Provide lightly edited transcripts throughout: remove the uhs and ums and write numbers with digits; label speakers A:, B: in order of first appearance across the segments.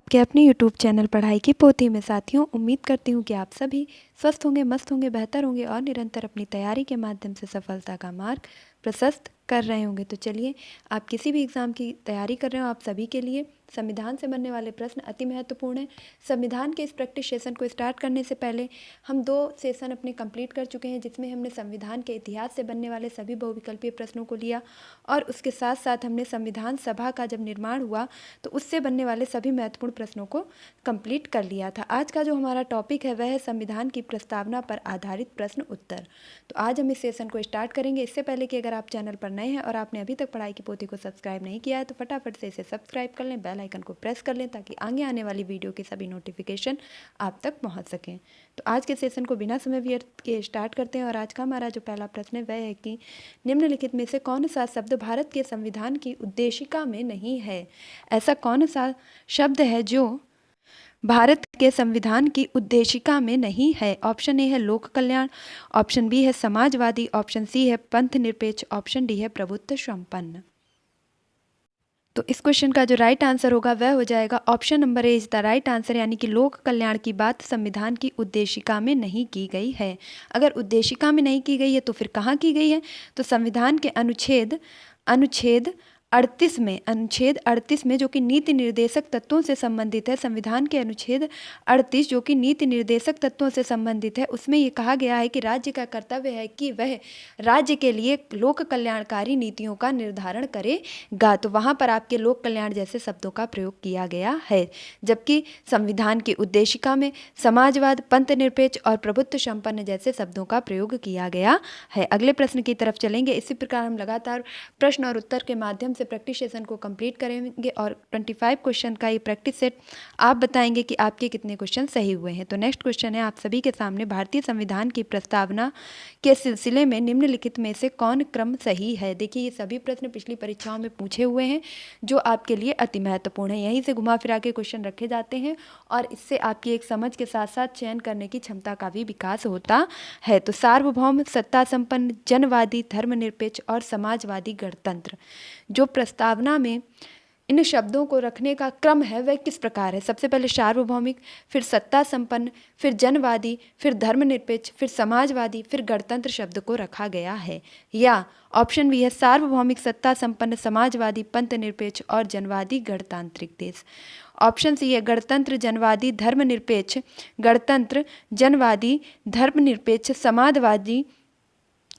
A: आपके अपने YouTube channel पढ़ाई की पोथी में साथियों, उम्मीद करती हूँ कि आप सभी स्वस्थ होंगे, मस्त होंगे, बेहतर होंगे और निरंतर अपनी तैयारी के माध्यम से सफलता का मार्ग प्रशस्त कर रहे होंगे। तो चलिए, आप किसी भी एग्ज़ाम की तैयारी कर रहे हो, आप सभी के लिए संविधान से बनने वाले प्रश्न अति महत्वपूर्ण हैं। संविधान के इस प्रैक्टिस सेशन को स्टार्ट करने से पहले हम 2 सेशन अपने कंप्लीट कर चुके हैं, जिसमें हमने संविधान के इतिहास से बनने वाले सभी बहुविकल्पीय प्रश्नों को लिया और उसके साथ साथ हमने संविधान सभा का जब निर्माण हुआ तो उससे बनने वाले सभी महत्वपूर्ण प्रश्नों को कंप्लीट कर लिया था। आज का जो हमारा टॉपिक है वह है संविधान की प्रस्तावना पर आधारित प्रश्न उत्तर। तो आज हम इस सेशन को स्टार्ट करेंगे। इससे पहले कि अगर आप चैनल पर नए हैं और आपने अभी तक पढ़ाई की पोथी को सब्सक्राइब नहीं किया है तो फटाफट से इसे सब्सक्राइब कर लें, बेल आइकन को प्रेस कर लें ताकि आगे आने वाली वीडियो की सभी नोटिफिकेशन आप तक पहुंच सकें। तो आज के सेशन को बिना समय व्यर्थ के स्टार्ट करते हैं और आज का हमारा जो पहला प्रश्न है वह है कि निम्नलिखित में से कौन सा शब्द भारत के संविधान की उद्देशिका में नहीं है। ऐसा कौन सा शब्द है जो भारत के संविधान की उद्देशिका में नहीं है। ऑप्शन ए है लोक कल्याण, ऑप्शन बी है समाजवादी, ऑप्शन सी है पंथ निरपेक्ष, ऑप्शन डी है प्रभुत्व संपन्न। तो इस क्वेश्चन का जो राइट आंसर होगा वह हो जाएगा option number A is the right answer, यानी कि लोक कल्याण की बात संविधान की उद्देशिका में नहीं की गई है। अगर उद्देशिका में नहीं की गई है तो फिर कहाँ की गई है? तो संविधान के अनुच्छेद 38 में जो कि नीति निर्देशक तत्वों से संबंधित है, संविधान के अनुच्छेद 38 जो कि नीति निर्देशक तत्वों से संबंधित है, उसमें ये कहा गया है कि राज्य का कर्तव्य है कि वह राज्य के लिए लोक कल्याणकारी नीतियों का निर्धारण करेगा। तो वहाँ पर आपके लोक कल्याण जैसे शब्दों का प्रयोग किया गया है, जबकि संविधान की उद्देशिका में समाजवाद, पंथ निरपेक्ष और प्रभुत्व संपन्न जैसे शब्दों का प्रयोग किया गया है। अगले प्रश्न की तरफ चलेंगे। इसी प्रकार हम लगातार प्रश्न और उत्तर के माध्यम से प्रैक्टिस सेशन को कंप्लीट करेंगे और 25 क्वेश्चन का ये प्रैक्टिस सेट आप बताएंगे कि आपके कितने क्वेश्चन सही हुए हैं। तो नेक्स्ट क्वेश्चन है आप सभी के सामने, भारतीय संविधान की प्रस्तावना के सिलसिले में निम्नलिखित में से कौन क्रम सही है। देखिए, ये सभी प्रश्न पिछली परीक्षाओं में पूछे हुए हैं जो आपके लिए अति महत्वपूर्ण है। यहीं से घुमा फिरा के क्वेश्चन रखे जाते हैं और इससे आपकी एक समझ के साथ साथ चयन करने की क्षमता का भी विकास होता है। तो सार्वभौम, सत्ता संपन्न, जनवादी, धर्मनिरपेक्ष और समाजवादी गणतंत्र, जो प्रस्तावना में इन शब्दों को रखने का क्रम है वह किस प्रकार है? सबसे पहले सार्वभौमिक, फिर सत्ता संपन्न, फिर जनवादी, फिर धर्मनिरपेक्ष, फिर समाजवादी, फिर गणतंत्र शब्द को रखा गया है। या ऑप्शन बी है सार्वभौमिक, सत्ता संपन्न, समाजवादी, पंथ निरपेक्ष और जनवादी गणतांत्रिक देश। ऑप्शन सी है गणतंत्र, जनवादी, धर्मनिरपेक्ष, गणतंत्र, जनवादी, धर्मनिरपेक्ष, समाजवादी,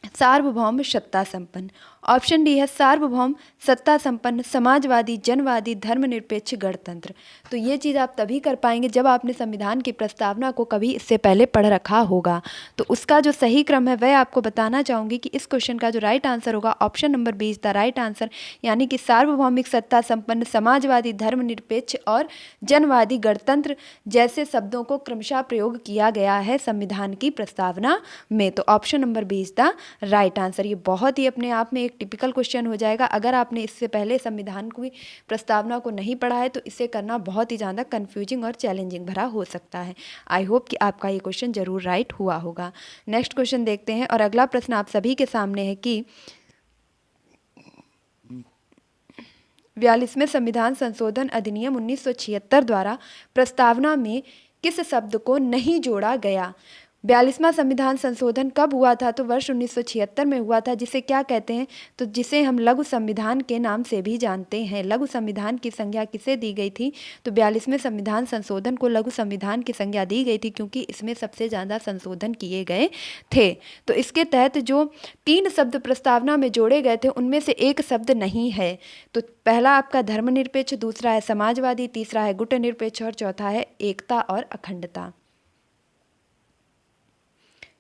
A: सार्वभौम, सत्ता संपन्न। ऑप्शन डी है सार्वभौम, सत्ता संपन्न, समाजवादी, जनवादी, धर्मनिरपेक्ष, गणतंत्र। तो ये चीज़ आप तभी कर पाएंगे जब आपने संविधान की प्रस्तावना को कभी इससे पहले पढ़ रखा होगा। तो उसका जो सही क्रम है वह आपको बताना चाहूँगी कि इस क्वेश्चन का जो राइट आंसर होगा option number B is the right answer, यानी कि सार्वभौमिक, सत्ता संपन्न, समाजवादी, धर्मनिरपेक्ष और जनवादी गणतंत्र जैसे शब्दों को क्रमशः प्रयोग किया गया है संविधान की प्रस्तावना में। तो option number B is the right answer. ये बहुत ही अपने आप में एक टिपिकल क्वेश्चन हो जाएगा। अगर आपने इससे पहले संविधान की प्रस्तावना को नहीं पढ़ा है तो इसे करना बहुत ही ज़्यादा कंफ्यूजिंग और चैलेंजिंग भरा हो सकता है। आई होप कि आपका ये क्वेश्चन जरूर राइट हुआ होगा। नेक्स्ट क्वेश्चन देखते हैं और अगला प्रश्न आप सभी के सामने है कि 42वें संविधान संशोधन अधिनियम 1976 द्वारा प्रस्तावना में किस शब्द को नहीं जोड़ा गया। 42वां संविधान संशोधन कब हुआ था? तो वर्ष 1976 में हुआ था, जिसे क्या कहते हैं? तो जिसे हम लघु संविधान के नाम से भी जानते हैं। लघु संविधान की संज्ञा किसे दी गई थी? तो 42वें संविधान संशोधन को लघु संविधान की संज्ञा दी गई थी क्योंकि इसमें सबसे ज़्यादा संशोधन किए गए थे। तो इसके तहत जो 3 शब्द प्रस्तावना में जोड़े गए थे उनमें से एक शब्द नहीं है। तो पहला आपका धर्मनिरपेक्ष, दूसरा है समाजवादी, तीसरा है गुटनिरपेक्ष और चौथा है एकता और अखंडता।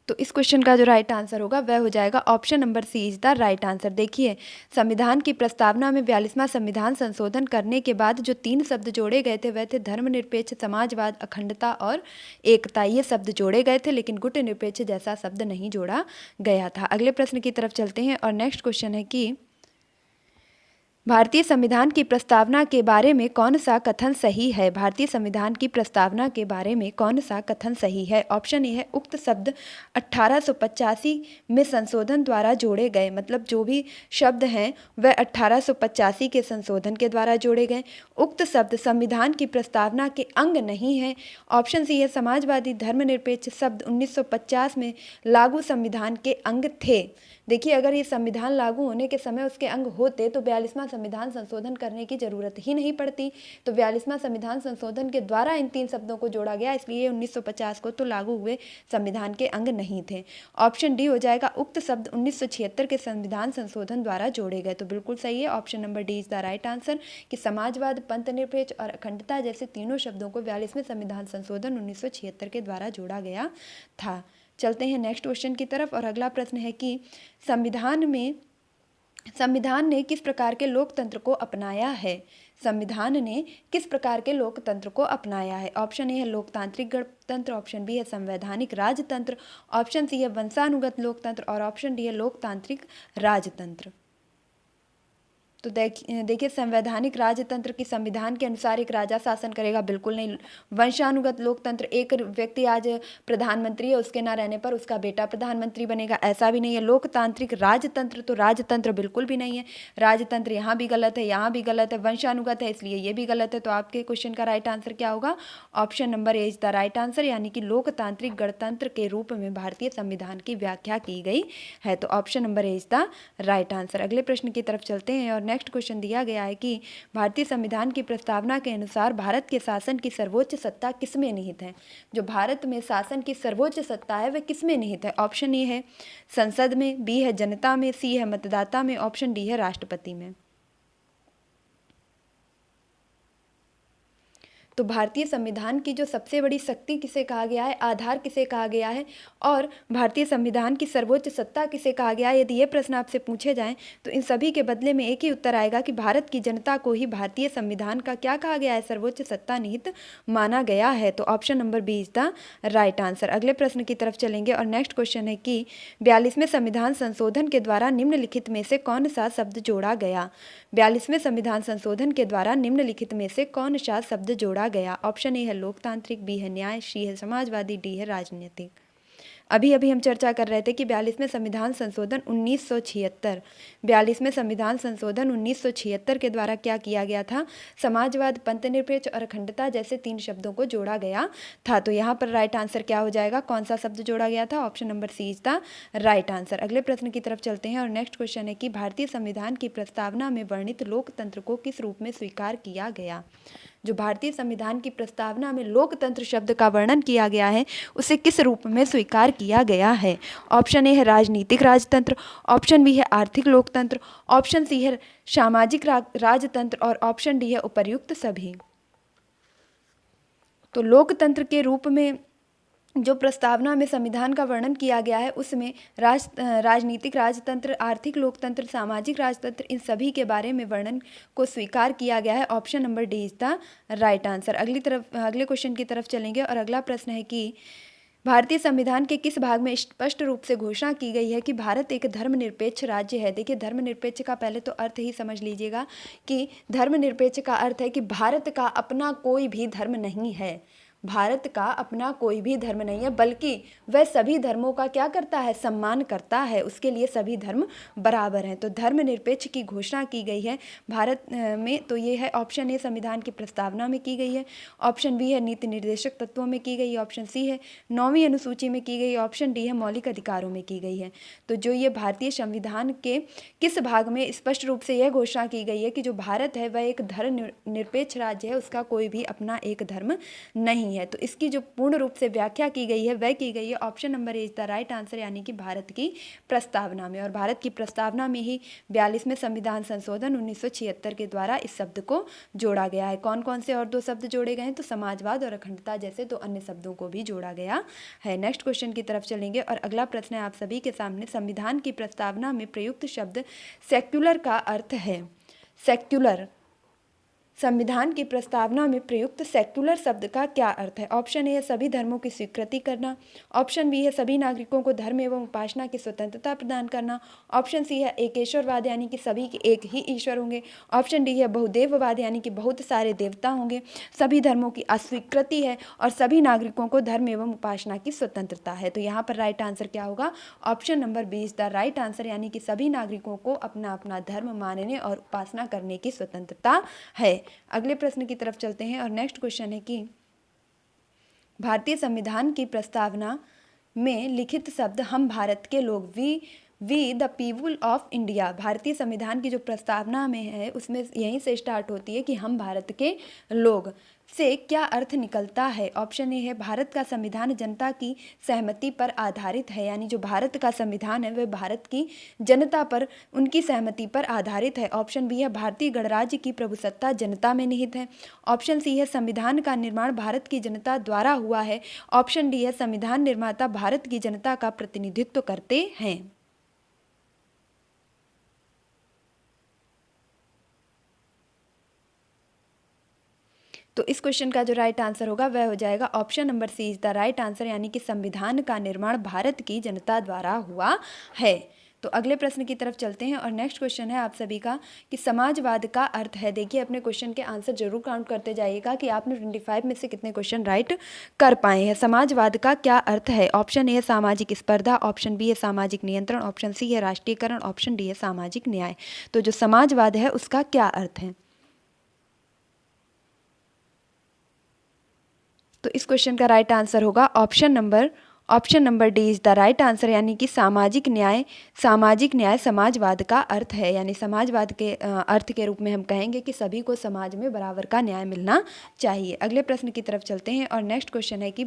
A: तो इस क्वेश्चन का जो राइट आंसर होगा वह हो जाएगा option number C is the right answer. देखिए, संविधान की प्रस्तावना में 42वां संविधान संशोधन करने के बाद जो 3 शब्द जोड़े गए थे वह थे धर्मनिरपेक्ष, समाजवाद, अखंडता और एकता। ये शब्द जोड़े गए थे लेकिन गुटनिरपेक्ष जैसा शब्द नहीं जोड़ा गया था। अगले प्रश्न की तरफ चलते हैं और नेक्स्ट क्वेश्चन है कि भारतीय संविधान की प्रस्तावना के बारे में कौन सा कथन सही है? भारतीय संविधान की प्रस्तावना के बारे में कौन सा कथन सही है? ऑप्शन ए है उक्त शब्द 1885 में संशोधन द्वारा जोड़े गए, मतलब जो भी शब्द हैं वह 1885 के संशोधन के द्वारा जोड़े गए। उक्त शब्द संविधान की प्रस्तावना के अंग नहीं है। ऑप्शन सी है समाजवादी धर्मनिरपेक्ष शब्द 1950 में लागू संविधान के अंग थे। देखिए, अगर ये संविधान लागू होने के समय उसके अंग होते तो 42वां संविधान संशोधन करने की जरूरत ही नहीं पड़ती। तो 42वां संविधान संशोधन के द्वारा इन 3 शब्दों को जोड़ा गया, इसलिए 1950 को तो लागू हुए संविधान के अंग नहीं थे। ऑप्शन डी हो जाएगा, उक्त शब्द 1976 के संविधान संशोधन द्वारा जोड़े गए। तो बिल्कुल सही है, option number D is the right answer कि समाजवाद, पंथनिरपेक्ष और अखंडता जैसे तीनों शब्दों को 42वें संविधान संशोधन 1976 के द्वारा जोड़ा गया था। चलते हैं नेक्स्ट क्वेश्चन की तरफ, और अगला प्रश्न है कि संविधान ने किस प्रकार के लोकतंत्र को अपनाया है? संविधान ने किस प्रकार के लोकतंत्र को अपनाया है? ऑप्शन ए है लोकतांत्रिक गणतंत्र, ऑप्शन बी है संवैधानिक राजतंत्र, ऑप्शन सी है वंशानुगत लोकतंत्र और ऑप्शन डी है लोकतांत्रिक राजतंत्र। तो देखिए, संवैधानिक राजतंत्र की संविधान के अनुसार एक राजा शासन करेगा, बिल्कुल नहीं। वंशानुगत लोकतंत्र, एक व्यक्ति आज प्रधानमंत्री है, उसके ना रहने पर उसका बेटा प्रधानमंत्री बनेगा, ऐसा भी नहीं है। लोकतांत्रिक राजतंत्र, तो राजतंत्र बिल्कुल भी नहीं है। राजतंत्र यहाँ भी गलत है, यहाँ भी गलत है, वंशानुगत है इसलिए ये भी गलत है। तो आपके क्वेश्चन का राइट आंसर क्या होगा? Option number A is the right answer, यानी कि लोकतांत्रिक गणतंत्र के रूप में भारतीय संविधान की व्याख्या की गई है। तो option number A is the right answer. अगले प्रश्न की तरफ चलते हैं, और नेक्स्ट क्वेश्चन दिया गया है कि भारतीय संविधान की प्रस्तावना के अनुसार भारत के शासन की सर्वोच्च सत्ता किसमें निहित है? जो भारत में शासन की सर्वोच्च सत्ता है वह किसमें निहित है? ऑप्शन ए है संसद में, बी है जनता में, सी है मतदाता में, ऑप्शन डी है राष्ट्रपति में। तो भारतीय संविधान की जो सबसे बड़ी शक्ति किसे कहा गया है, आधार किसे कहा गया है, और भारतीय संविधान की सर्वोच्च सत्ता किसे कहा गया है, यदि ये प्रश्न आपसे पूछे जाएं तो इन सभी के बदले में एक ही उत्तर आएगा कि भारत की जनता को ही भारतीय संविधान का क्या कहा गया है, सर्वोच्च सत्ता निहित माना गया है। तो option number B is the right answer. अगले प्रश्न की तरफ चलेंगे, और नेक्स्ट क्वेश्चन है कि 42वें संविधान संशोधन के द्वारा निम्नलिखित में से कौन सा शब्द जोड़ा गया? 42वें संविधान संशोधन के द्वारा निम्नलिखित में से कौन सा शब्द जोड़ा गया? ऑप्शन ए है लोकतांत्रिक, बी है न्याय, सी है समाजवादी, डी है राजनीतिक। अभी अभी हम चर्चा कर रहे थे कि 42वें संविधान संशोधन 1976, 42वें संविधान संशोधन 1976 के द्वारा क्या किया गया था? समाजवाद, पंथनिरपेक्ष और अखंडता जैसे 3 शब्दों को जोड़ा गया था। तो यहाँ पर राइट आंसर क्या हो जाएगा? कौन सा शब्द जोड़ा गया था? Option number C is the right answer. अगले प्रश्न की तरफ चलते हैं, और नेक्स्ट क्वेश्चन है कि भारतीय संविधान की प्रस्तावना में वर्णित लोकतंत्र को किस रूप में स्वीकार किया गया? जो भारतीय संविधान की प्रस्तावना में लोकतंत्र शब्द का वर्णन किया गया है उसे किस रूप में स्वीकार किया गया है? ऑप्शन ए है राजनीतिक राजतंत्र, ऑप्शन बी है आर्थिक लोकतंत्र, ऑप्शन सी है सामाजिक राजतंत्र और ऑप्शन डी है उपर्युक्त सभी। तो लोकतंत्र के रूप में जो प्रस्तावना में संविधान का वर्णन किया गया है उसमें राजनीतिक राजतंत्र, आर्थिक लोकतंत्र, सामाजिक राजतंत्र, इन सभी के बारे में वर्णन को स्वीकार किया गया है। Option number D is the right answer. अगले क्वेश्चन की तरफ चलेंगे, और अगला प्रश्न है कि भारतीय संविधान के किस भाग में स्पष्ट रूप से घोषणा की गई है कि भारत एक धर्मनिरपेक्ष राज्य है? देखिए, धर्मनिरपेक्ष का पहले तो अर्थ ही समझ लीजिएगा कि धर्मनिरपेक्ष का अर्थ है कि भारत का अपना कोई भी धर्म नहीं है। भारत का अपना कोई भी धर्म नहीं है, बल्कि वह सभी धर्मों का क्या करता है? सम्मान करता है। उसके लिए सभी धर्म बराबर हैं। तो धर्मनिरपेक्ष की घोषणा की गई है भारत में। तो ये है ऑप्शन ए संविधान की प्रस्तावना में की गई है, ऑप्शन बी है नीति निर्देशक तत्वों में की गई, ऑप्शन सी है 9वीं अनुसूची में की गई, ऑप्शन डी है मौलिक अधिकारों में की गई है। तो जो ये भारतीय संविधान के किस भाग में स्पष्ट रूप से यह घोषणा की गई है कि जो भारत है वह एक धर्म निरपेक्ष राज्य है, उसका कोई भी अपना एक धर्म नहीं है। तो इसकी जो पूर्ण रूप से व्याख्या की गई है वह की गई है option number A is the right answer, यानी कि भारत की प्रस्तावना में। और भारत की प्रस्तावना में ही 42वें संविधान संशोधन 1976 के द्वारा इस शब्द को जोड़ा गया है। कौन कौन से और 2 शब्द जोड़े गए हैं? तो समाजवाद और अखंडता जैसे 2 अन्य शब्दों को भी जोड़ा गया है। नेक्स्ट क्वेश्चन की तरफ चलेंगे, और अगला प्रश्न है आप सभी के सामने। संविधान की प्रस्तावना में प्रयुक्त शब्द सेक्युलर का अर्थ है। सेक्युलर संविधान की प्रस्तावना में प्रयुक्त सेक्युलर शब्द का क्या अर्थ है? ऑप्शन ए है सभी धर्मों की स्वीकृति करना, ऑप्शन बी है सभी नागरिकों को धर्म एवं उपासना की स्वतंत्रता प्रदान करना, ऑप्शन सी है एकेश्वरवाद यानी कि सभी के एक ही ईश्वर होंगे, ऑप्शन डी है बहुदेववाद यानी कि बहुत सारे देवता होंगे, सभी धर्मों की अस्वीकृति है और सभी नागरिकों को धर्म एवं उपासना की स्वतंत्रता है। तो यहाँ पर राइट आंसर क्या होगा? Option number B is the right answer, यानी कि सभी नागरिकों को अपना अपना धर्म मानने और उपासना करने की स्वतंत्रता है। अगले प्रश्न की तरफ चलते हैं और नेक्स्ट क्वेश्चन है कि भारतीय संविधान की प्रस्तावना में लिखित शब्द हम भारत के लोग we the people of India, भारतीय संविधान की जो प्रस्तावना में है उसमें यहीं से स्टार्ट होती है कि हम भारत के लोग से क्या अर्थ निकलता है? ऑप्शन ए है भारत का संविधान जनता की सहमति पर आधारित है, यानी जो भारत का संविधान है वह भारत की जनता पर उनकी सहमति पर आधारित है। ऑप्शन बी है भारतीय गणराज्य की प्रभुसत्ता जनता में निहित है। ऑप्शन सी है संविधान का निर्माण भारत की जनता द्वारा हुआ है। ऑप्शन डी है संविधान निर्माता भारत की जनता का प्रतिनिधित्व करते हैं। तो इस क्वेश्चन का जो राइट आंसर होगा वह हो जाएगा option number C is the right answer, यानी कि संविधान का निर्माण भारत की जनता द्वारा हुआ है। तो अगले प्रश्न की तरफ चलते हैं और नेक्स्ट क्वेश्चन है आप सभी का कि समाजवाद का अर्थ है। देखिए अपने क्वेश्चन के आंसर जरूर काउंट करते जाइएगा कि आपने 25 में से कितने क्वेश्चन राइट कर पाए हैं। समाजवाद का क्या अर्थ है? ऑप्शन ए है सामाजिक स्पर्धा, ऑप्शन बी है सामाजिक नियंत्रण, ऑप्शन सी है राष्ट्रीयकरण, ऑप्शन डी है सामाजिक न्याय। तो जो समाजवाद है उसका क्या अर्थ है? तो इस क्वेश्चन का राइट आंसर होगा option number D is the right answer, यानी कि सामाजिक न्याय समाजवाद का अर्थ है। यानी समाजवाद के अर्थ के रूप में हम कहेंगे कि सभी को समाज में बराबर का न्याय मिलना चाहिए। अगले प्रश्न की तरफ चलते हैं और नेक्स्ट क्वेश्चन है कि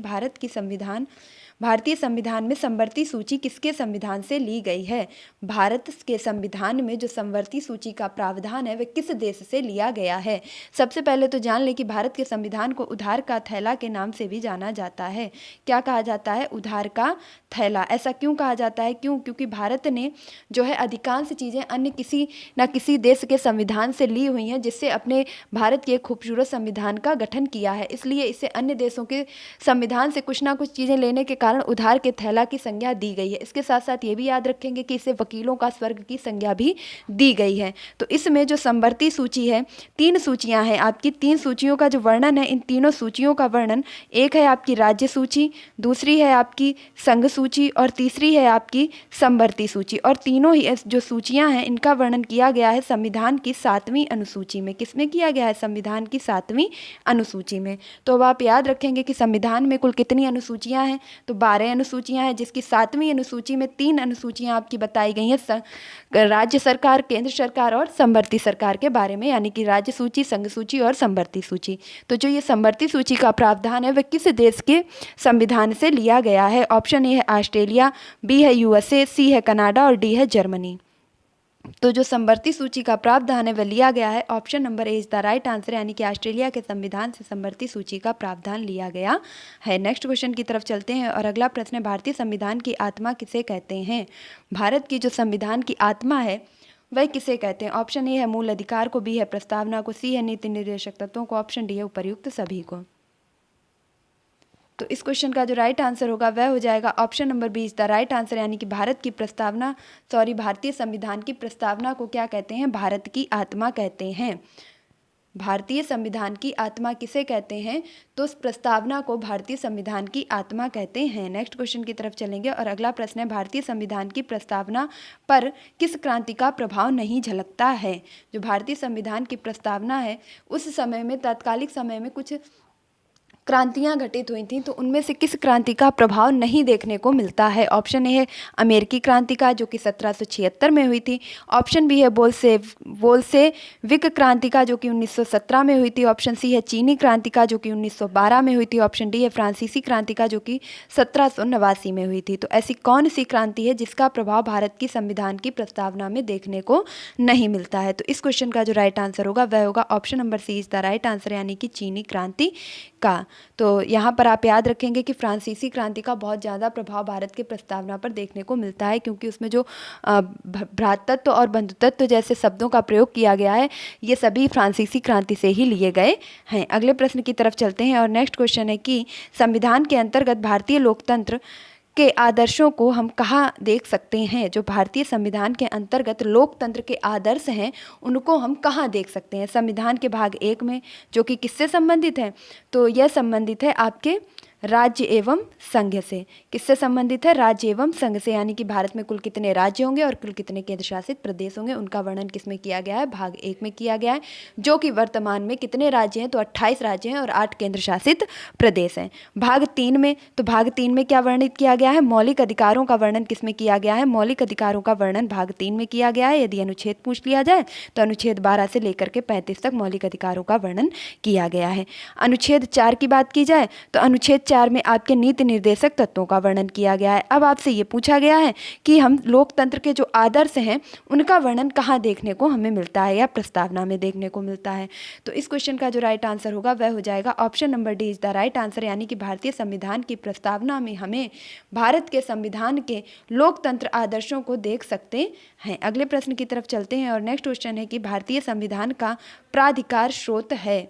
A: भारतीय संविधान में समवर्ती सूची किसके संविधान से ली गई है? भारत के संविधान में जो समवर्ती सूची का प्रावधान है वह किस देश से लिया गया है? सबसे पहले तो जान लें कि भारत के संविधान को उधार का थैला के नाम से भी जाना जाता है। क्या कहा जाता है? उधार का थैला। ऐसा क्यों कहा जाता है? क्योंकि भारत ने जो है अधिकांश चीज़ें अन्य किसी न किसी देश के संविधान से ली हुई हैं, जिससे अपने भारत के खूबसूरत संविधान का गठन किया है। इसलिए इसे अन्य देशों के संविधान से कुछ ना कुछ चीज़ें लेने के कारण उधार के थैला की संज्ञा दी गई है। इसके साथ साथ ये भी याद रखेंगे कि इसे वकीलों का स्वर्ग की संज्ञा भी दी गई है। तो इसमें जो समवर्ती सूची है, 3 सूचियां हैं आपकी, 3 सूचियों का जो वर्णन है, इन तीनों सूचियों का वर्णन, एक है आपकी राज्य सूची, दूसरी है आपकी संघ सूची और तीसरी है आपकी समवर्ती सूची। और तीनों ही जो सूचियां हैं इनका वर्णन किया गया है संविधान की 7वीं अनुसूची में। किसमें किया गया है? संविधान की 7वीं अनुसूची में। तो अब आप याद रखेंगे कि संविधान में कुल कितनी अनुसूचियां हैं? तो 12 अनुसूचियां हैं, जिसकी 7वीं अनुसूची में 3 अनुसूचियां आपकी बताई गई हैं राज्य सरकार, केंद्र सरकार और समवर्ती सरकार के बारे में, यानी कि राज्य सूची, संघ सूची और समवर्ती सूची। तो जो ये समवर्ती सूची का प्रावधान है वह किस देश के संविधान से लिया गया है? ऑप्शन ए है ऑस्ट्रेलिया, बी है यूएसए, सी है कनाडा और डी है जर्मनी। तो जो समवर्ती सूची का प्रावधान है वह लिया गया है, option number A is the right answer, यानी कि ऑस्ट्रेलिया के संविधान से समवर्ती सूची का प्रावधान लिया गया है। नेक्स्ट क्वेश्चन की तरफ चलते हैं और अगला प्रश्न है भारतीय संविधान की आत्मा किसे कहते हैं? भारत की जो संविधान की आत्मा है वह किसे कहते हैं? ऑप्शन ए है मूल अधिकार को, बी है प्रस्तावना को, सी है नीति निर्देशक तत्वों को, ऑप्शन डी है उपर्युक्त सभी को। तो इस क्वेश्चन का जो राइट आंसर होगा वह हो जाएगा option number B is the right answer, यानी कि भारतीय संविधान की प्रस्तावना को क्या कहते हैं? भारत की आत्मा कहते हैं। भारतीय संविधान की आत्मा किसे कहते हैं? तो उस प्रस्तावना को भारतीय संविधान की आत्मा कहते हैं। नेक्स्ट क्वेश्चन की तरफ चलेंगे और अगला प्रश्न है भारतीय संविधान की प्रस्तावना पर किस क्रांति का प्रभाव नहीं झलकता है? जो भारतीय संविधान की प्रस्तावना है उस समय में, तत्कालिक समय में कुछ क्रांतियां घटित हुई थी, तो उनमें से किस क्रांति का प्रभाव नहीं देखने को मिलता है? ऑप्शन ए है अमेरिकी क्रांति का, जो कि 1776 में हुई थी, ऑप्शन बी है बोल्शेविक क्रांति का, जो कि 1917 में हुई थी, ऑप्शन सी है चीनी क्रांति का, जो कि 1912 में हुई थी, ऑप्शन डी है फ्रांसीसी क्रांति का, जो कि 1789 में हुई थी। तो ऐसी कौन सी क्रांति है जिसका प्रभाव भारत की संविधान की प्रस्तावना में देखने को नहीं मिलता है? तो इस क्वेश्चन का जो राइट आंसर होगा वह होगा option number C is the right answer, यानी कि चीनी क्रांति का। तो यहाँ पर आप याद रखेंगे कि फ्रांसीसी क्रांति का बहुत ज़्यादा प्रभाव भारत के प्रस्तावना पर देखने को मिलता है, क्योंकि उसमें जो भ्रातृत्व और बंधुत्व जैसे शब्दों का प्रयोग किया गया है ये सभी फ्रांसीसी क्रांति से ही लिए गए हैं। अगले प्रश्न की तरफ चलते हैं और नेक्स्ट क्वेश्चन है कि संविधान के अंतर्गत भारतीय लोकतंत्र के आदर्शों को हम कहाँ देख सकते हैं। जो भारतीय संविधान के अंतर्गत लोकतंत्र के आदर्श हैं उनको हम कहाँ देख सकते हैं। संविधान के भाग 1 में, जो कि किससे संबंधित है, तो यह संबंधित है आपके राज्य एवं संघ से। किससे संबंधित है? राज्य एवं संघ से, यानी कि भारत में कुल कितने राज्य होंगे और कुल कितने केंद्र शासित प्रदेश होंगे, उनका वर्णन किसमें किया गया है? भाग 1 में किया गया है। जो कि वर्तमान में कितने राज्य हैं? तो 28 राज्य हैं और 8 केंद्र शासित प्रदेश हैं। भाग 3 में, तो भाग 3 में क्या वर्णित किया गया है? मौलिक अधिकारों का वर्णन किसमें किया गया है? मौलिक अधिकारों का वर्णन भाग 3 में किया गया है। यदि अनुच्छेद पूछ लिया जाए तो अनुच्छेद 12 से लेकर के 35 तक मौलिक अधिकारों का वर्णन किया गया है। अनुच्छेद 4 की बात की जाए तो अनुच्छेद 4 में आपके नीति निर्देशक तत्वों का वर्णन किया गया है। अब आपसे ये पूछा गया है कि हम लोकतंत्र के जो आदर्श हैं उनका वर्णन कहाँ देखने को हमें मिलता है या प्रस्तावना में देखने को मिलता है। तो इस क्वेश्चन का जो राइट आंसर होगा वह हो जाएगा option number D is the right answer, यानी कि भारतीय संविधान की प्रस्तावना में हमें भारत के संविधान के लोकतंत्र आदर्शों को देख सकते हैं। अगले प्रश्न की तरफ चलते हैं और नेक्स्ट क्वेश्चन है कि भारतीय संविधान का प्राधिकार स्रोत है।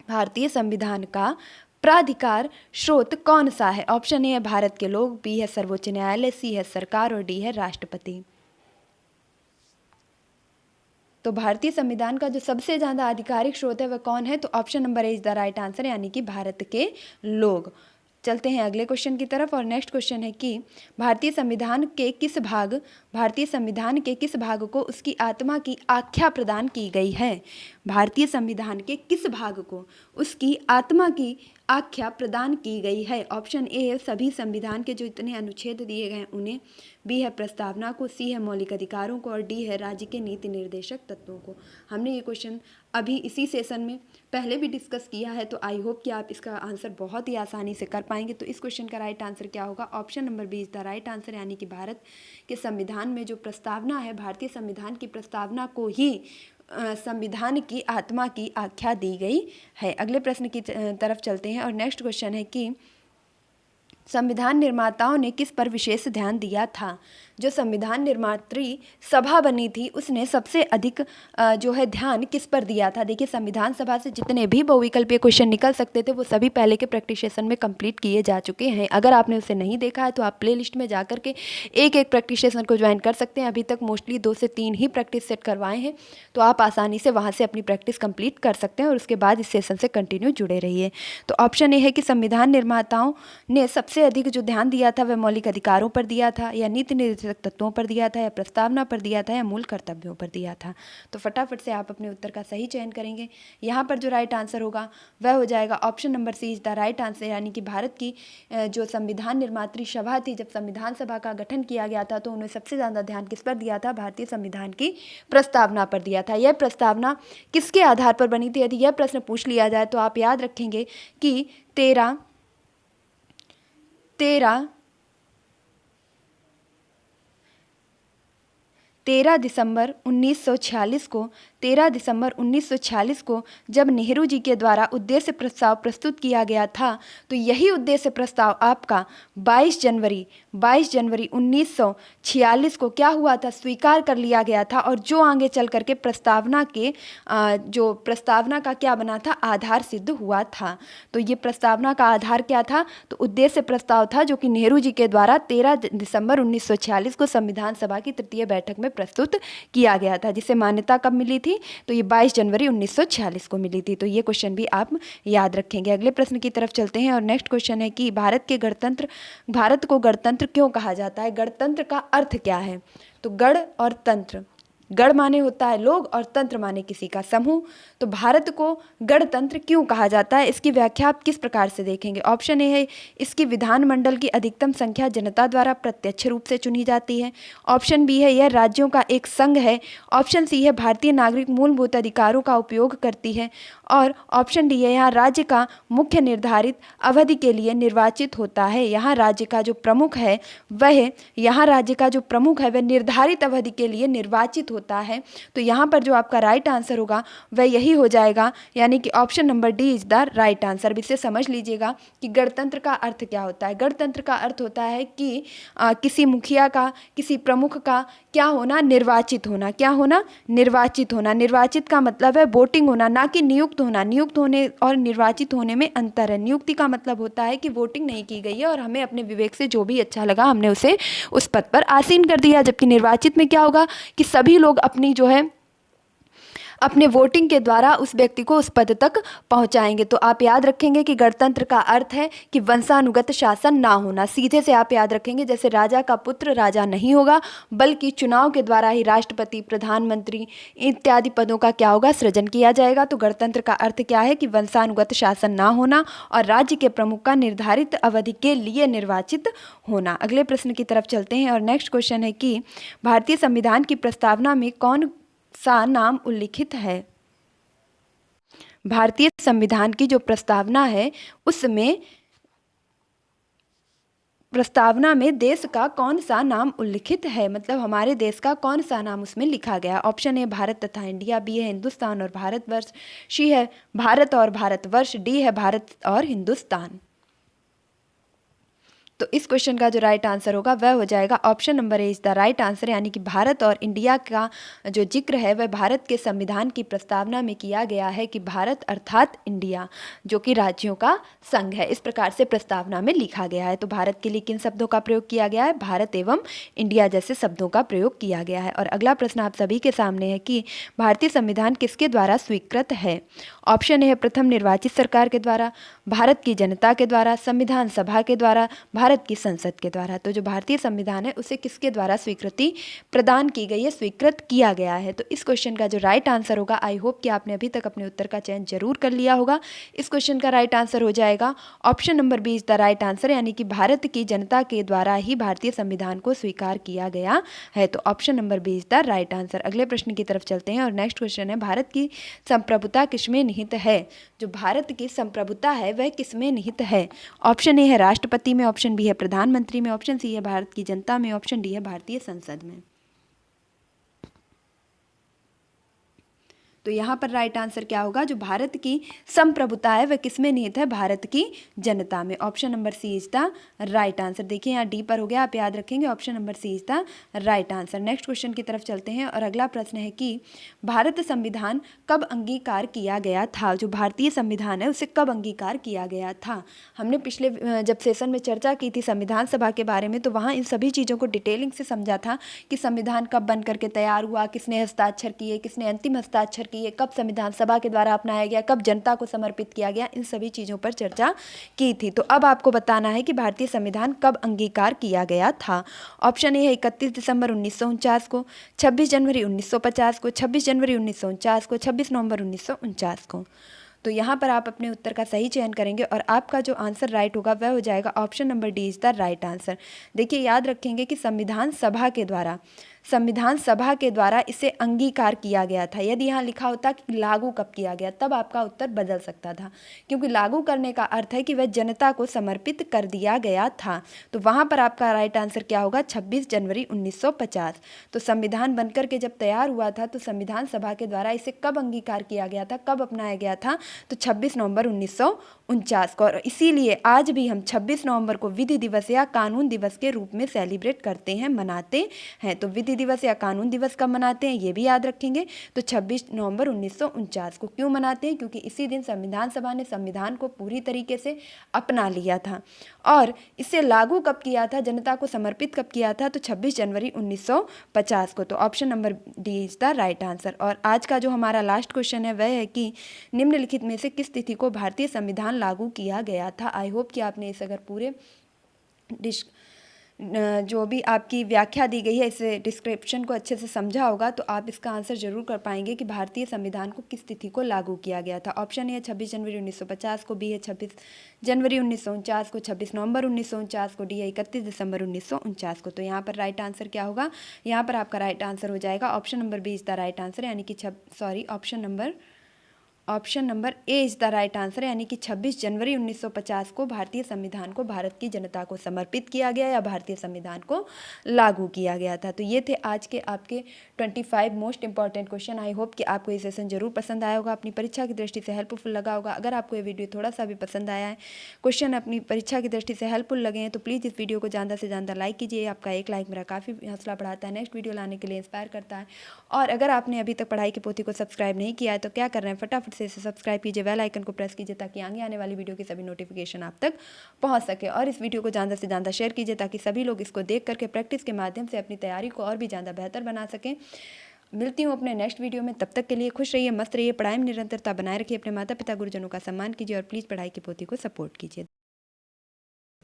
A: भारतीय संविधान का प्राधिकार स्रोत कौन सा है? ऑप्शन ए है भारत के लोग, बी है सर्वोच्च न्यायालय, सी है सरकार और डी है राष्ट्रपति। तो भारतीय संविधान का जो सबसे ज़्यादा आधिकारिक स्रोत है वह कौन है? तो option number A is the right answer, यानी कि भारत के लोग। चलते हैं अगले क्वेश्चन की तरफ और नेक्स्ट क्वेश्चन है कि भारतीय संविधान के किस भाग को उसकी आत्मा की आख्या प्रदान की गई है? भारतीय संविधान के किस भाग को उसकी आत्मा की आख्या प्रदान की गई है? ऑप्शन ए है सभी संविधान के जो इतने अनुच्छेद दिए गए हैं उन्हें, बी है प्रस्तावना को, सी है मौलिक अधिकारों को और डी है राज्य के नीति निर्देशक तत्वों को। हमने ये क्वेश्चन अभी इसी सेशन में पहले भी डिस्कस किया है, तो आई होप कि आप इसका आंसर बहुत ही आसानी से कर पाएंगे। तो इस क्वेश्चन का राइट आंसर क्या होगा? Option number B is the right answer, यानी कि भारत के संविधान में जो प्रस्तावना है, भारतीय संविधान की प्रस्तावना को ही संविधान की आत्मा की आख्या दी गई है। अगले प्रश्न की तरफ चलते हैं और नेक्स्ट क्वेश्चन है कि संविधान निर्माताओं ने किस पर विशेष ध्यान दिया था? जो संविधान निर्मात्री सभा बनी थी उसने सबसे अधिक जो है ध्यान किस पर दिया था? देखिए, संविधान सभा से जितने भी बहुविकल्पीय क्वेश्चन निकल सकते थे वो सभी पहले के प्रैक्टिस सेशन में कंप्लीट किए जा चुके हैं। अगर आपने उसे नहीं देखा है तो आप प्ले लिस्ट में जा करके एक एक प्रैक्टिस सेशन को ज्वाइन कर सकते हैं। अभी तक मोस्टली 2 से 3 ही प्रैक्टिस सेट करवाए हैं, तो आप आसानी से वहाँ से अपनी प्रैक्टिस कंप्लीट कर सकते हैं और उसके बाद इस सेशन से कंटिन्यू जुड़े रहिए। तो ऑप्शन ए है कि संविधान निर्माताओं ने सबसे अधिक जो ध्यान दिया था वह मौलिक अधिकारों पर दिया था, या नीति निर्देशक तत्वों पर दिया था, या प्रस्तावना पर दिया था, या मूल कर्तव्यों पर दिया था। तो फटाफट से आप अपने उत्तर का सही चयन करेंगे। यहाँ पर जो राइट आंसर होगा वह हो जाएगा option number C is the right answer, यानी कि भारत की जो संविधान निर्मात्री सभा थी, जब संविधान सभा का गठन किया गया था तो उन्होंने सबसे ज़्यादा ध्यान किस पर दिया था? भारतीय संविधान की प्रस्तावना पर दिया था। यह प्रस्तावना किसके आधार पर बनी थी? यदि यह प्रश्न पूछ लिया जाए तो आप याद रखेंगे कि 13 दिसंबर 1946 को जब नेहरू जी के द्वारा उद्देश्य प्रस्ताव प्रस्तुत किया गया था, तो यही उद्देश्य प्रस्ताव आपका 22 जनवरी 1946 को क्या हुआ था? स्वीकार कर लिया गया था। और जो आगे चल करके प्रस्तावना का क्या बना था? आधार सिद्ध हुआ था। तो ये प्रस्तावना का आधार क्या था? तो उद्देश्य प्रस्ताव था, जो कि नेहरू जी के द्वारा 13 दिसंबर 1946 को संविधान सभा की तृतीय बैठक में प्रस्तुत किया गया था, जिसे मान्यता कब मिली थी? तो ये 22 जनवरी 1946 को मिली थी। तो ये क्वेश्चन भी आप याद रखेंगे। अगले प्रश्न की तरफ चलते हैं और नेक्स्ट क्वेश्चन है कि भारत को गणतंत्र क्यों कहा जाता है? गणतंत्र का अर्थ क्या है? तो गण और तंत्र, गण माने होता है लोग और तंत्र माने किसी का समूह। तो भारत को गणतंत्र क्यों कहा जाता है, इसकी व्याख्या आप किस प्रकार से देखेंगे? ऑप्शन ए है इसकी विधानमंडल की अधिकतम संख्या जनता द्वारा प्रत्यक्ष रूप से चुनी जाती है। ऑप्शन बी है यह राज्यों का एक संघ है। ऑप्शन सी है भारतीय नागरिक मूलभूत अधिकारों का उपयोग करती है। और ऑप्शन डी है यहाँ राज्य का मुख्य निर्धारित अवधि के लिए निर्वाचित होता है। यहाँ राज्य का जो प्रमुख है वह निर्धारित अवधि के लिए निर्वाचित होता है। तो यहाँ पर जो आपका राइट आंसर होगा वह यही हो जाएगा, यानी कि option number D is the right answer. अब इसे समझ लीजिएगा कि गणतंत्र का अर्थ क्या होता है। गणतंत्र का अर्थ होता है कि किसी मुखिया का, किसी प्रमुख का क्या होना, निर्वाचित होना। क्या होना, निर्वाचित होना। निर्वाचित का मतलब है वोटिंग होना, ना कि नियुक्त होना। नियुक्त होने और निर्वाचित होने में अंतर है। नियुक्ति का मतलब होता है कि वोटिंग नहीं की गई है और हमें अपने विवेक से जो भी अच्छा लगा हमने उसे उस पद पर आसीन कर दिया। जबकि निर्वाचित में क्या होगा कि सभी लोग अपनी जो है अपने वोटिंग के द्वारा उस व्यक्ति को उस पद तक पहुंचाएंगे। तो आप याद रखेंगे कि गणतंत्र का अर्थ है कि वंशानुगत शासन ना होना। सीधे से आप याद रखेंगे, जैसे राजा का पुत्र राजा नहीं होगा, बल्कि चुनाव के द्वारा ही राष्ट्रपति, प्रधानमंत्री इत्यादि पदों का क्या होगा, सृजन किया जाएगा। तो गणतंत्र का अर्थ क्या है कि वंशानुगत शासन ना होना और राज्य के प्रमुख का निर्धारित अवधि के लिए निर्वाचित होना। अगले प्रश्न की तरफ चलते हैं और नेक्स्ट क्वेश्चन है कि भारतीय संविधान की प्रस्तावना में कौन सा नाम उल्लिखित है। भारतीय संविधान की जो प्रस्तावना है उसमें प्रस्तावना में देश का कौन सा नाम उल्लिखित है, मतलब हमारे देश का कौन सा नाम उसमें लिखा गया। ऑप्शन ए भारत तथा इंडिया, बी है हिंदुस्तान और भारतवर्ष, सी है भारत और भारतवर्ष, डी है भारत और हिंदुस्तान। तो इस क्वेश्चन का जो राइट आंसर होगा वह हो जाएगा option number A is the right answer, यानी कि भारत और इंडिया का जो जिक्र है वह भारत के संविधान की प्रस्तावना में किया गया है कि भारत अर्थात इंडिया जो कि राज्यों का संघ है। इस प्रकार से प्रस्तावना में लिखा गया है। तो भारत के लिए किन शब्दों का प्रयोग किया गया है, भारत एवं इंडिया जैसे शब्दों का प्रयोग किया गया है। और अगला प्रश्न आप सभी के सामने है कि भारतीय संविधान किसके द्वारा स्वीकृत है। ऑप्शन ए है प्रथम निर्वाचित सरकार के द्वारा, भारत की जनता के द्वारा, संविधान सभा के द्वारा, भारत की संसद के द्वारा। तो जो भारतीय संविधान है उसे किसके द्वारा स्वीकृति प्रदान की गई है, स्वीकृत किया गया है। तो इस क्वेश्चन का जो राइट आंसर होगा, आई होप कि आपने अभी तक अपने उत्तर का चयन जरूर कर लिया होगा। इस क्वेश्चन का राइट आंसर हो जाएगा option number B is the right answer, यानी कि भारत की जनता के द्वारा ही भारतीय संविधान को स्वीकार किया गया है। तो option number B is the right answer. अगले प्रश्न की तरफ चलते हैं और नेक्स्ट क्वेश्चन है भारत की संप्रभुता किसमें निहित है। जो भारत की संप्रभुता है वह किसमें निहित है। ऑप्शन ए है राष्ट्रपति में, ऑप्शन बी है प्रधानमंत्री में, ऑप्शन सी है भारत की जनता में, ऑप्शन डी है भारतीय संसद में। तो यहाँ पर राइट आंसर क्या होगा, जो भारत की संप्रभुता है वह किसमें निहित है, भारत की जनता में। Option number C is the right answer. देखिए यहाँ डी पर हो गया, आप याद रखेंगे option number C is the right answer. Next question की तरफ चलते हैं और अगला प्रश्न है कि भारत संविधान कब अंगीकार किया गया था। जो भारतीय संविधान है उसे कब अंगीकार किया गया था। हमने पिछले जब सेशन में चर्चा की थी संविधान सभा के बारे में, तो वहाँ इन सभी चीज़ों को डिटेलिंग से समझा था कि संविधान कब बन करके तैयार हुआ, किसने हस्ताक्षर किए, किसने अंतिम हस्ताक्षर किए, कब संविधान सभा के द्वारा अपनाया गया, कब जनता को समर्पित किया गया, इन सभी चीज़ों पर चर्चा की थी। तो अब आपको बताना है कि भारतीय संविधान कब अंगीकार किया गया था। ऑप्शन ए है 31 दिसंबर 1949 को, 26 जनवरी 1950 को, 26 जनवरी 1949 को, 26 नवंबर 1949 को। तो यहाँ पर आप अपने उत्तर का सही चयन करेंगे और आपका जो आंसर राइट होगा वह हो जाएगा option number D is the right answer. देखिए याद रखेंगे कि संविधान सभा के द्वारा इसे अंगीकार किया गया था। यदि यहाँ लिखा होता कि लागू कब किया गया, तब आपका उत्तर बदल सकता था, क्योंकि लागू करने का अर्थ है कि वह जनता को समर्पित कर दिया गया था। तो वहाँ पर आपका राइट आंसर क्या होगा, 26 जनवरी 1950। तो संविधान बनकर के जब तैयार हुआ था तो संविधान सभा के द्वारा इसे कब अंगीकार किया गया था, कब अपनाया गया था, तो 26 नवंबर 1949 को। और इसीलिए आज भी हम 26 नवंबर को विधि दिवस या कानून दिवस के रूप में सेलिब्रेट करते हैं, मनाते हैं। तो विधि दिवस या कानून दिवस कब मनाते हैं ये भी याद रखेंगे। तो 26 नवंबर 1949 को क्यों मनाते हैं, क्योंकि इसी दिन संविधान सभा ने संविधान को पूरी तरीके से अपना लिया था। और इसे लागू कब किया था, जनता को समर्पित कब किया था, तो 26 जनवरी 1950 को। तो option number D is the right answer. और आज का जो हमारा लास्ट क्वेश्चन है वह है कि निम्नलिखित में से किस तिथि को भारतीय संविधान लागू किया गया था। आई होप कि आपने इस अगर पूरे जो भी आपकी व्याख्या दी गई है इस डिस्क्रिप्शन को अच्छे से समझा होगा, तो आप इसका आंसर जरूर कर पाएंगे कि भारतीय संविधान को किस तिथि को लागू किया गया था। ऑप्शन ए है 26 जनवरी 1950 को, बी है 26 जनवरी 1949 को, 26 नवंबर 1949 को, डी है 31 दिसंबर 1949 को। तो यहाँ पर राइट आंसर क्या होगा, यहाँ पर आपका राइट आंसर हो जाएगा option number B is the right answer, यानी कि option option number A is the right answer, यानी कि 26 जनवरी 1950 को भारतीय संविधान को भारत की जनता को समर्पित किया गया या भारतीय संविधान को लागू किया गया था। तो ये थे आज के आपके 25 most important question. I hope कि आपको ये सेशन जरूर पसंद आया होगा, अपनी परीक्षा की दृष्टि से हेल्पफुल लगा होगा। अगर आपको ये वीडियो थोड़ा सा भी पसंद आया है, क्वेश्चन अपनी परीक्षा की दृष्टि से हेल्पफुल लगे हैं, तो प्लीज़ इस वीडियो को ज़्यादा से ज़्यादा लाइक कीजिए। आपका एक लाइक मेरा काफ़ी हौसला बढ़ाता है, नेक्स्ट वीडियो लाने के लिए इंस्पायर करता है। और अगर आपने अभी तक पढ़ाई की पोथी को सब्सक्राइब नहीं किया है तो क्या कर रहे हैं, फटाफट से इसे सब्सक्राइब कीजिए, बेल आइकन को प्रेस कीजिए ताकि आगे आने वाली वीडियो की सभी नोटिफिकेशन आप तक पहुंच सके। और इस वीडियो को ज़्यादा से ज़्यादा शेयर कीजिए ताकि सभी लोग इसको देख करके प्रैक्टिस के माध्यम से अपनी तैयारी को और भी ज़्यादा बेहतर बना सकें। मिलती हूँ अपने नेक्स्ट वीडियो में, तब तक के लिए खुश रहिए, मस्त रहिए, पढ़ाई में निरंतरता बनाए रखिए, अपने माता पिता गुरुजनों का सम्मान कीजिए और प्लीज़ पढ़ाई की पोथी को सपोर्ट कीजिए।